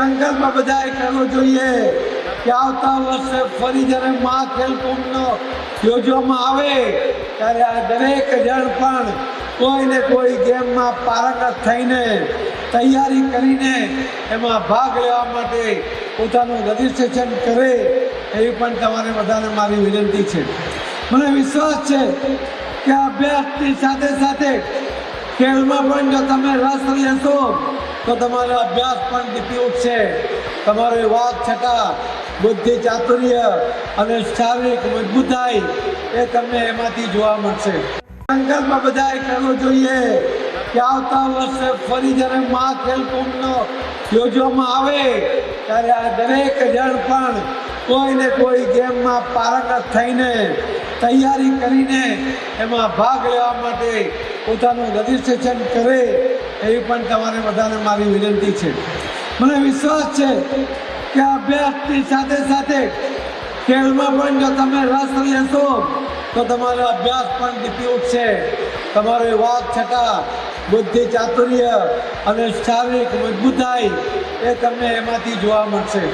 સંકલ્પ બધાએ કરવો જોઈએ કે આવતા વર્ષે ફરી જ્યારે મહાખેલકુંભનો યોજવામાં આવે ત્યારે આ દરેક જણ પણ કોઈ ને કોઈ ગેમમાં પારંગત થઈને તૈયારી કરીને એમાં ભાગ લેવા માટે પોતાનું રજિસ્ટ્રેશન કરે એવી પણ તમારે બધાને મારી વિનંતી છે. મને વિશ્વાસ છે કે અભ્યાસની સાથે સાથે ખેલમાં પણ જો તમે રસ લેશો તો તમારો અભ્યાસ પણ દીપી ઉઠશે. તમારી વાત છતાં બુદ્ધિ ચાતુર્ય અને શારીરિક મજબૂતાઈ એ તમને એમાંથી જોવા મળશે. સંકલ્પ બધાએ કરવો જોઈએ કે આવતા વર્ષે ફરી જ્યારે મહાખેલકુંભનો યોજવામાં આવે ત્યારે આ દરેક જણ પણ કોઈ ને કોઈ ગેમમાં પારંગત થઈને તૈયારી કરીને એમાં ભાગ લેવા માટે પોતાનું રજિસ્ટ્રેશન કરે એવી પણ તમારે બધાને મારી વિનંતી છે. મને વિશ્વાસ છે કે અભ્યાસની સાથે સાથે ખેલમાં પણ જો તમે રસ લેશો તો તમારો અભ્યાસ પણ દીપી ઉઠશે. તમારી વાત છતાં બુદ્ધિ ચાતુર્ય અને શારીરિક મજબૂતાઈ એ તમને એમાંથી જોવા મળશે.